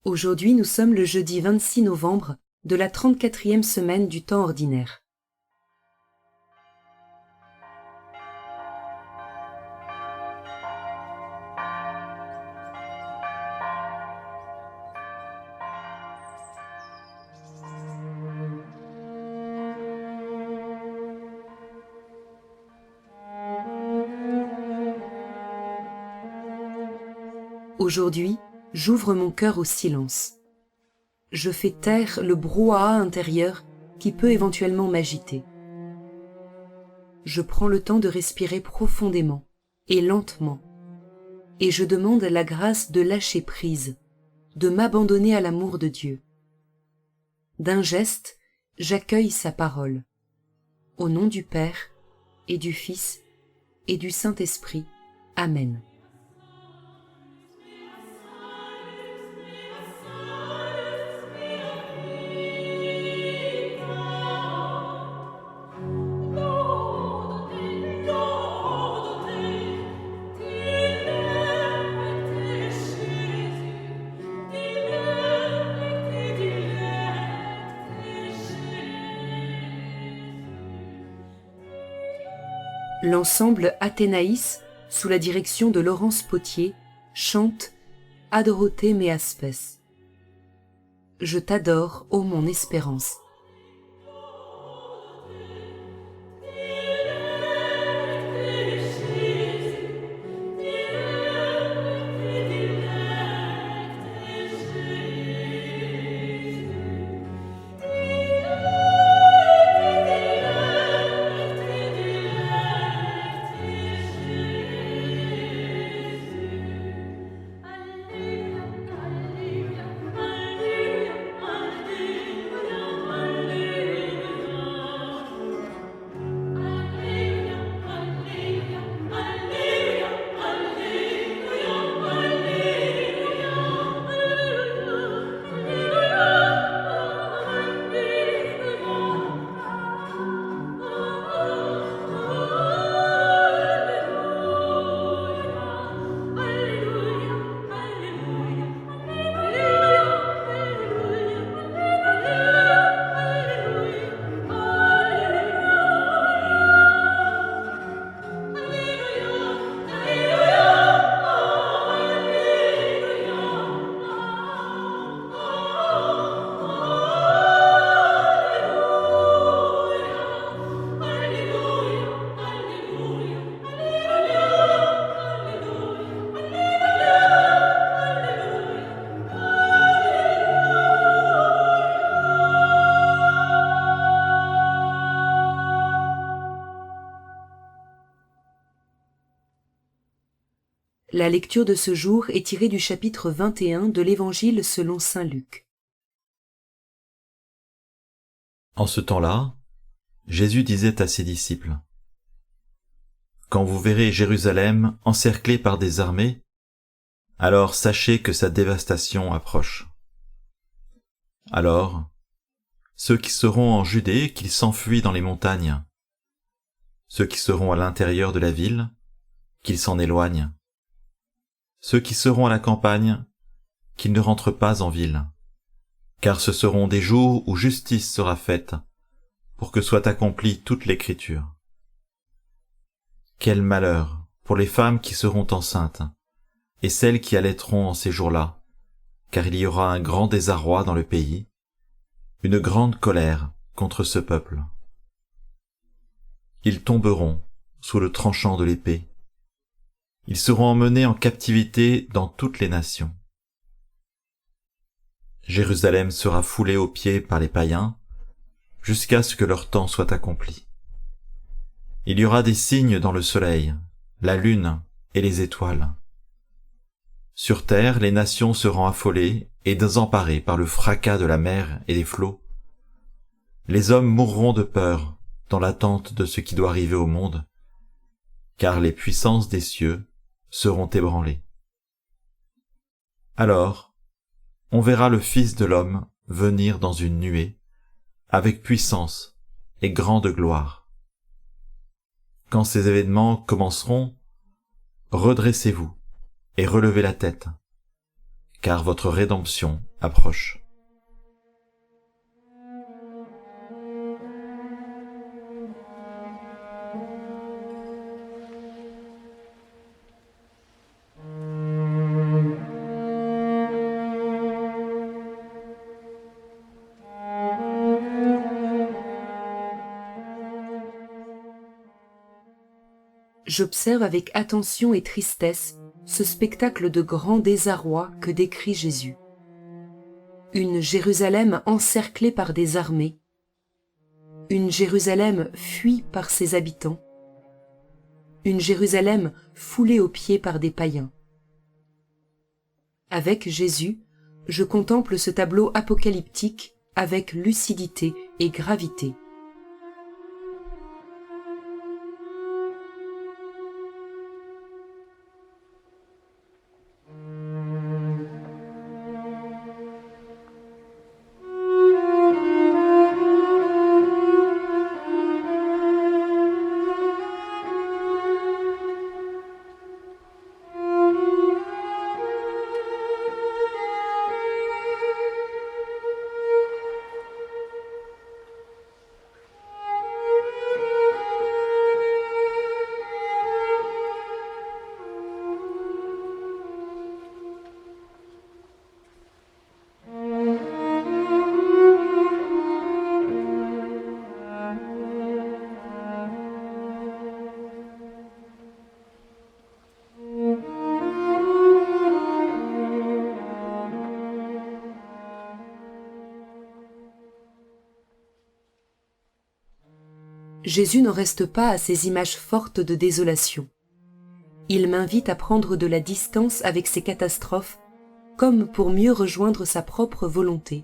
Aujourd'hui, nous sommes le jeudi 26 novembre de la 34e semaine du temps ordinaire. Aujourd'hui, j'ouvre mon cœur au silence. Je fais taire le brouhaha intérieur qui peut éventuellement m'agiter. Je prends le temps de respirer profondément et lentement, et je demande la grâce de lâcher prise, de m'abandonner à l'amour de Dieu. D'un geste, j'accueille sa parole. Au nom du Père, et du Fils, et du Saint-Esprit. Amen. L'ensemble Athénaïs, sous la direction de Laurence Potier, chante « Adorote me aspes ». Je t'adore, ô mon espérance. La lecture de ce jour est tirée du chapitre 21 de l'Évangile selon saint Luc. En ce temps-là, Jésus disait à ses disciples : « Quand vous verrez Jérusalem encerclée par des armées, alors sachez que sa dévastation approche. Alors, ceux qui seront en Judée, qu'ils s'enfuient dans les montagnes. Ceux qui seront à l'intérieur de la ville, qu'ils s'en éloignent. Ceux qui seront à la campagne, qu'ils ne rentrent pas en ville, car ce seront des jours où justice sera faite, pour que soit accomplie toute l'Écriture. Quel malheur pour les femmes qui seront enceintes, et celles qui allaiteront en ces jours-là, car il y aura un grand désarroi dans le pays, une grande colère contre ce peuple. Ils tomberont sous le tranchant de l'épée. Ils seront emmenés en captivité dans toutes les nations. Jérusalem sera foulée aux pieds par les païens, jusqu'à ce que leur temps soit accompli. Il y aura des signes dans le soleil, la lune et les étoiles. Sur terre, les nations seront affolées et désemparées par le fracas de la mer et des flots. Les hommes mourront de peur dans l'attente de ce qui doit arriver au monde, car les puissances des cieux seront ébranlées. Alors, on verra le Fils de l'homme venir dans une nuée, avec puissance et grande gloire. Quand ces événements commenceront, redressez-vous et relevez la tête, car votre rédemption approche. J'observe avec attention et tristesse ce spectacle de grand désarroi que décrit Jésus. Une Jérusalem encerclée par des armées, une Jérusalem fuie par ses habitants, une Jérusalem foulée aux pieds par des païens. Avec Jésus, je contemple ce tableau apocalyptique avec lucidité et gravité. Jésus n'en reste pas à ces images fortes de désolation. Il m'invite à prendre de la distance avec ces catastrophes, comme pour mieux rejoindre sa propre volonté,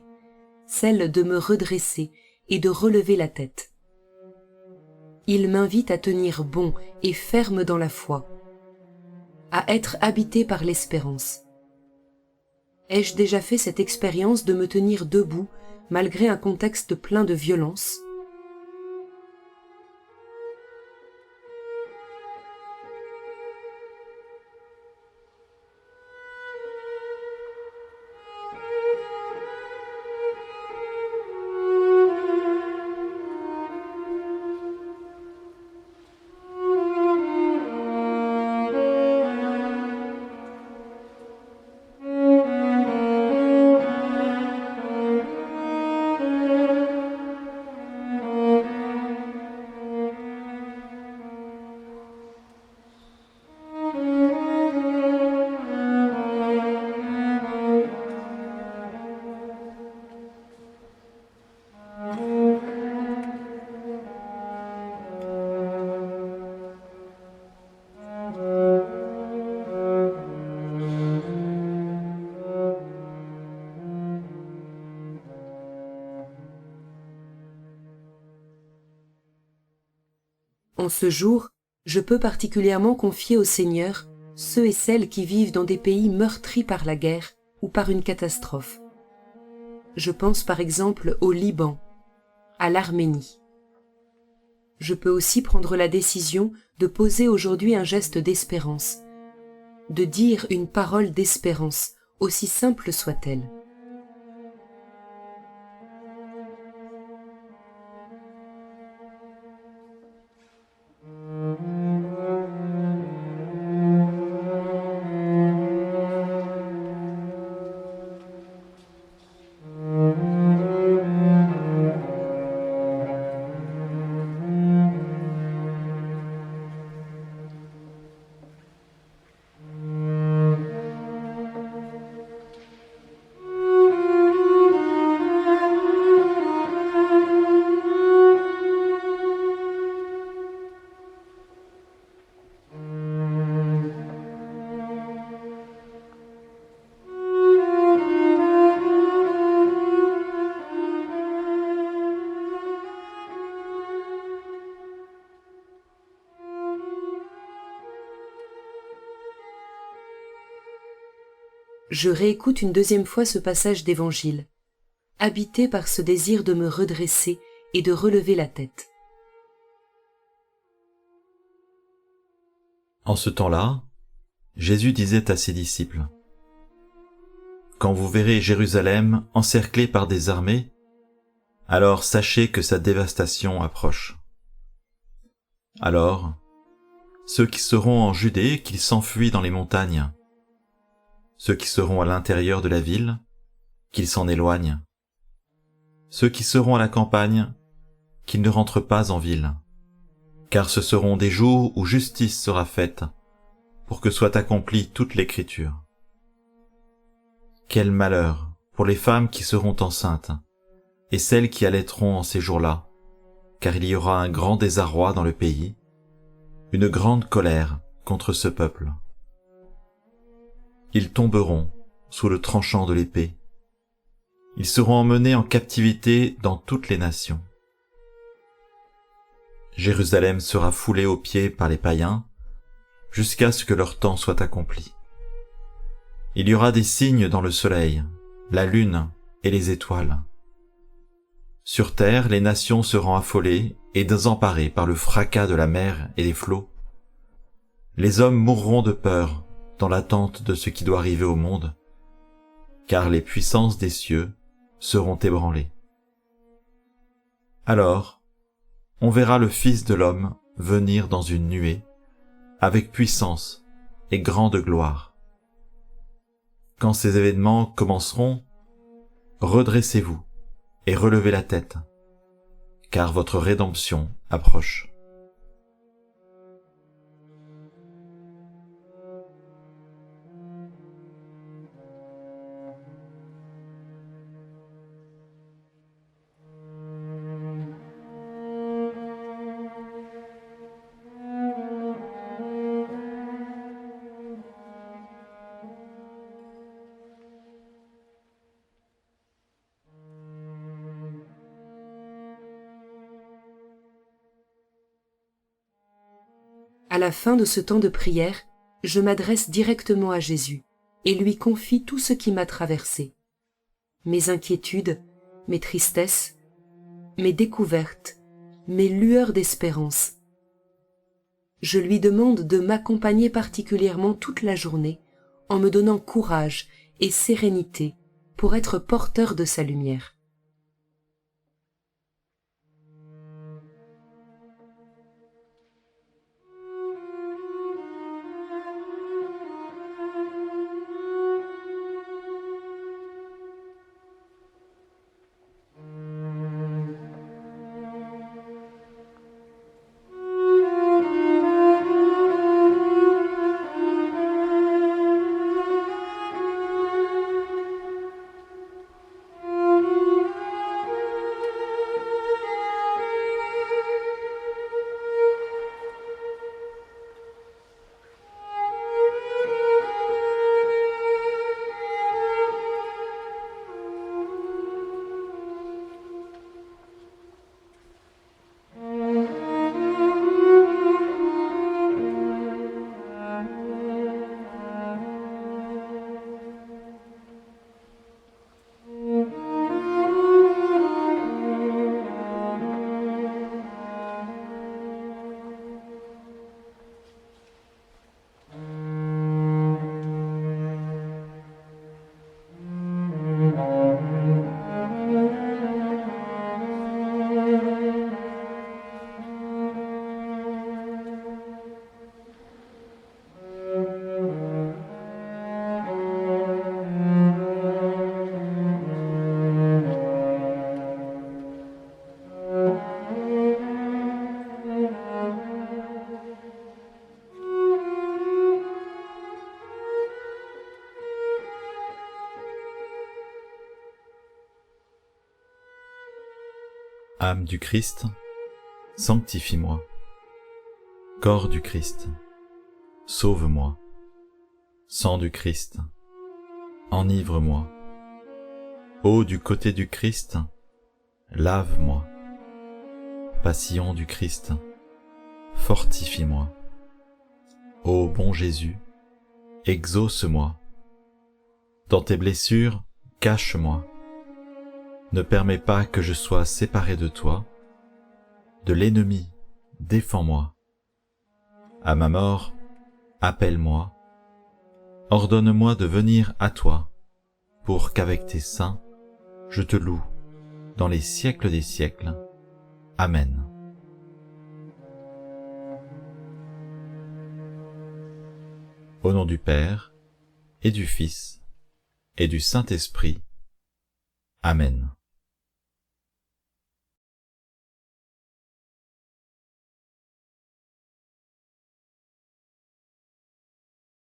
celle de me redresser et de relever la tête. Il m'invite à tenir bon et ferme dans la foi, à être habité par l'espérance. Ai-je déjà fait cette expérience de me tenir debout malgré un contexte plein de violence ? En ce jour, je peux particulièrement confier au Seigneur ceux et celles qui vivent dans des pays meurtris par la guerre ou par une catastrophe. Je pense par exemple au Liban, à l'Arménie. Je peux aussi prendre la décision de poser aujourd'hui un geste d'espérance, de dire une parole d'espérance, aussi simple soit-elle. Je réécoute une deuxième fois ce passage d'Évangile, habité par ce désir de me redresser et de relever la tête. En ce temps-là, Jésus disait à ses disciples : « quand vous verrez Jérusalem encerclée par des armées, alors sachez que sa dévastation approche. Alors, ceux qui seront en Judée, qu'ils s'enfuient dans les montagnes. Ceux qui seront à l'intérieur de la ville, qu'ils s'en éloignent. Ceux qui seront à la campagne, qu'ils ne rentrent pas en ville. Car ce seront des jours où justice sera faite, pour que soit accomplie toute l'écriture. Quel malheur pour les femmes qui seront enceintes, et celles qui allaiteront en ces jours-là, car il y aura un grand désarroi dans le pays, une grande colère contre ce peuple. Ils tomberont sous le tranchant de l'épée. Ils seront emmenés en captivité dans toutes les nations. Jérusalem sera foulée aux pieds par les païens, jusqu'à ce que leur temps soit accompli. Il y aura des signes dans le soleil, la lune et les étoiles. Sur terre, les nations seront affolées et désemparées par le fracas de la mer et des flots. Les hommes mourront de peur dans l'attente de ce qui doit arriver au monde, car les puissances des cieux seront ébranlées. Alors, on verra le Fils de l'homme venir dans une nuée, avec puissance et grande gloire. Quand ces événements commenceront, redressez-vous et relevez la tête, car votre rédemption approche. À la fin de ce temps de prière, je m'adresse directement à Jésus et lui confie tout ce qui m'a traversé. Mes inquiétudes, mes tristesses, mes découvertes, mes lueurs d'espérance. Je lui demande de m'accompagner particulièrement toute la journée en me donnant courage et sérénité pour être porteur de sa lumière. Âme du Christ, sanctifie-moi. Corps du Christ, sauve-moi. Sang du Christ, enivre-moi. Eau du côté du Christ, lave-moi. Passion du Christ, fortifie-moi. Ô bon Jésus, exauce-moi. Dans tes blessures, cache-moi. Ne permets pas que je sois séparé de toi. De l'ennemi, défends-moi. À ma mort, appelle-moi. Ordonne-moi de venir à toi, pour qu'avec tes saints, je te loue dans les siècles des siècles. Amen. Au nom du Père, et du Fils, et du Saint-Esprit. Amen.